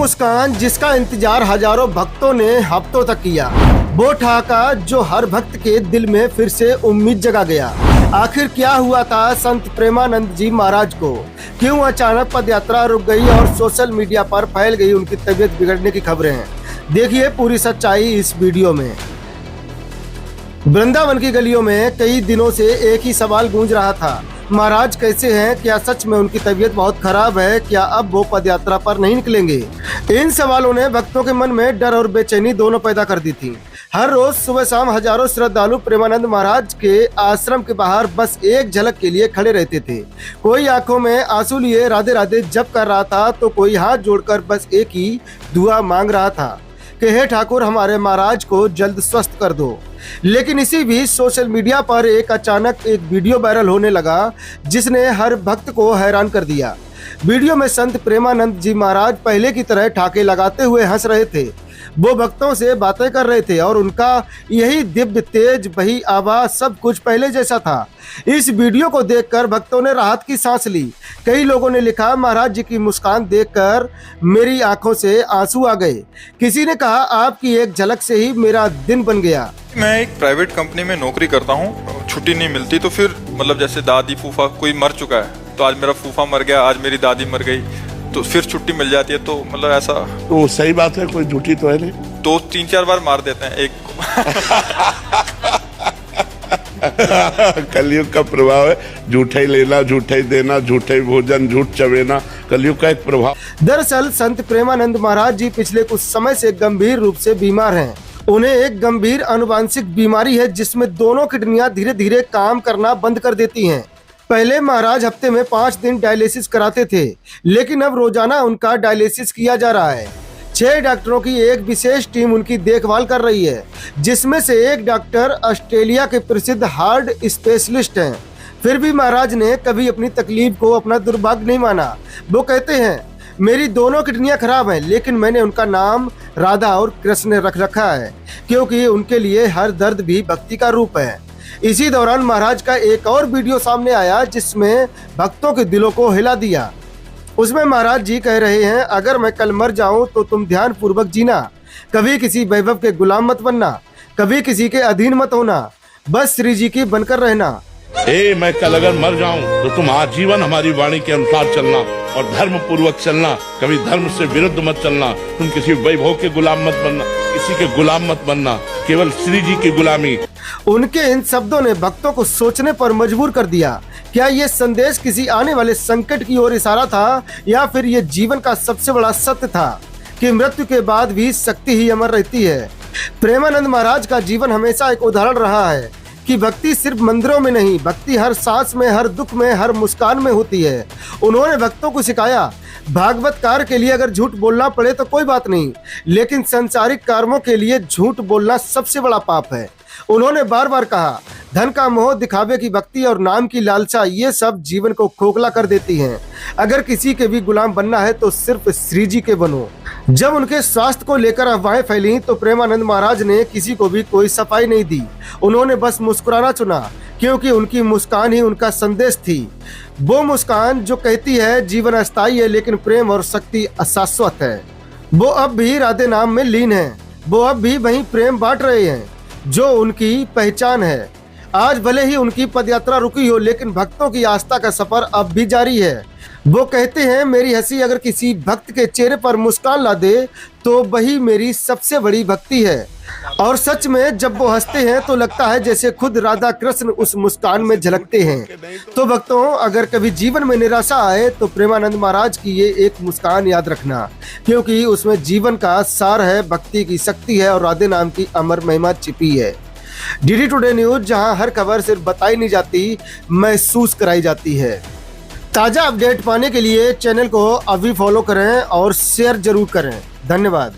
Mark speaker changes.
Speaker 1: मुस्कान जिसका इंतजार हजारों भक्तों ने हफ्तों तक किया, वो ठहाका जो हर भक्त के दिल में फिर से उम्मीद जगा गया। आखिर क्या हुआ था संत प्रेमानंद जी महाराज को? क्यों अचानक पद यात्रा रुक गई और सोशल मीडिया पर फैल गई उनकी तबीयत बिगड़ने की खबरें हैं? देखिए पूरी सच्चाई इस वीडियो में। वृंदावन की गलियों में कई दिनों से एक ही सवाल गूंज रहा था, महाराज कैसे हैं? क्या सच में उनकी तबीयत बहुत खराब है? क्या अब वो पदयात्रा पर नहीं निकलेंगे? इन सवालों ने भक्तों के मन में डर और बेचैनी दोनों पैदा कर दी थी। हर रोज सुबह शाम हजारों श्रद्धालु प्रेमानंद महाराज के आश्रम के बाहर बस एक झलक के लिए खड़े रहते थे। कोई आंखों में आंसू लिए राधे राधे जप कर रहा था, तो कोई हाथ जोड़कर बस एक ही दुआ मांग रहा था कि हे ठाकुर, हमारे महाराज को जल्द स्वस्थ कर दो। लेकिन इसी बीच सोशल मीडिया पर अचानक एक वीडियो वायरल होने लगा जिसने हर भक्त को हैरान कर दिया। वीडियो में संत प्रेमानंद जी महाराज पहले की तरह ठाके लगाते हुए हंस रहे थे। वो भक्तों से बातें कर रहे थे और उनका यही दिव्य तेज, वही आवाज, सब कुछ पहले जैसा था। इस वीडियो को देखकर भक्तों ने राहत की सांस ली। कई लोगों ने लिखा, महाराज जी की मुस्कान देखकर मेरी आंखों से आंसू आ गए। किसी ने कहा, आपकी एक झलक से ही मेरा दिन बन गया।
Speaker 2: मैं एक प्राइवेट कंपनी में नौकरी करता हूँ, छुट्टी नहीं मिलती, तो फिर मतलब जैसे दादी फूफा कोई मर चुका है, तो आज मेरा फूफा मर गया, आज मेरी दादी मर गई, तो फिर छुट्टी मिल जाती है। तो मतलब ऐसा
Speaker 3: तो सही बात है, कोई झूठी तो है नहीं।
Speaker 2: तो 3-4 बार मार देते हैं एक को।
Speaker 3: कलयुग का प्रभाव है, झूठा ही लेना, झूठा ही देना, झूठा ही भोजन, झूठ चवेना, कलयुग का एक प्रभाव।
Speaker 1: दरअसल संत प्रेमानंद महाराज जी पिछले कुछ समय से गंभीर रूप से बीमार हैं। उन्हें एक गंभीर आनुवांशिक बीमारी है जिसमें दोनों किडनियां धीरे धीरे काम करना बंद कर देती हैं। पहले महाराज हफ्ते में 5 दिन डायलिसिस कराते थे, लेकिन अब रोजाना उनका डायलिसिस किया जा रहा है। 6 डॉक्टरों की एक विशेष टीम उनकी देखभाल कर रही है, जिसमें से एक डॉक्टर ऑस्ट्रेलिया के प्रसिद्ध हार्ट स्पेशलिस्ट हैं। फिर भी महाराज ने कभी अपनी तकलीफ को अपना दुर्भाग्य नहीं माना। वो कहते हैं, मेरी दोनों किडनियां खराब हैं, लेकिन मैंने उनका नाम राधा और कृष्ण रख रखा है, क्योंकि उनके लिए हर दर्द भी भक्ति का रूप है। इसी दौरान महाराज का एक और वीडियो सामने आया जिसमें भक्तों के दिलों को हिला दिया। उसमें महाराज जी कह रहे हैं, अगर मैं कल मर जाऊं तो तुम ध्यान पूर्वक जीना, कभी किसी वैभव के गुलाम मत बनना, कभी किसी के अधीन मत होना, बस श्री जी की बनकर रहना।
Speaker 3: मैं कल अगर मर जाऊं तो तुम आजीवन हमारी वाणी के अनुसार चलना और धर्म पूर्वक चलना, कभी धर्म से विरुद्ध मत चलना। तुम किसी वैभव के गुलाम मत बनना, किसी के गुलाम मत बनना, केवल श्री जी की गुलामी।
Speaker 1: उनके इन शब्दों ने भक्तों को सोचने पर मजबूर कर दिया। क्या ये संदेश किसी आने वाले संकट की ओर इशारा था, या फिर ये जीवन का सबसे बड़ा सत्य था कि मृत्यु के बाद भी शक्ति ही अमर रहती है? प्रेमानंद महाराज का जीवन हमेशा एक उदाहरण रहा है कि भक्ति सिर्फ मंदिरों में नहीं, भक्ति हर सांस में, हर दुख में, हर मुस्कान में होती है। उन्होंने भक्तों को सिखाया, भागवत कार्य के लिए अगर झूठ बोलना पड़े तो कोई बात नहीं, लेकिन संसारिक कर्मों के लिए झूठ बोलना सबसे बड़ा पाप है। उन्होंने बार बार कहा, धन का मोह, दिखावे की भक्ति और नाम की लालसा, ये सब जीवन को खोखला कर देती हैं। अगर किसी के भी गुलाम बनना है तो सिर्फ श्री जी के बनो। जब उनके स्वास्थ्य को लेकर अफवाहें फैली तो प्रेमानंद महाराज ने किसी को भी कोई सफाई नहीं दी। उन्होंने बस मुस्कुराना चुना, क्योंकि उनकी मुस्कान ही उनका संदेश थी। वो मुस्कान जो कहती है जीवन अस्थायी है, लेकिन प्रेम और शक्ति अशाश्वत है। वो अब भी राधे नाम में लीन है, वो अब भी वही प्रेम बांट रहे हैं जो उनकी पहचान है। आज भले ही उनकी पदयात्रा रुकी हो, लेकिन भक्तों की आस्था का सफर अब भी जारी है। वो कहते हैं, मेरी हंसी अगर किसी भक्त के चेहरे पर मुस्कान ला दे तो वही मेरी सबसे बड़ी भक्ति है। और सच में जब वो हंसते हैं तो लगता है जैसे खुद राधा कृष्ण उस मुस्कान में झलकते हैं। तो भक्तों, अगर कभी जीवन में निराशा आए तो प्रेमानंद महाराज की ये एक मुस्कान याद रखना, क्योंकि उसमें जीवन का सार है, भक्ति की शक्ति है और राधे नाम की अमर महिमा छिपी है। डीडी टुडे न्यूज, जहां हर खबर सिर्फ बताई नहीं जाती, महसूस कराई जाती है। ताज़ा अपडेट पाने के लिए चैनल को अभी फॉलो करें और शेयर जरूर करें। धन्यवाद।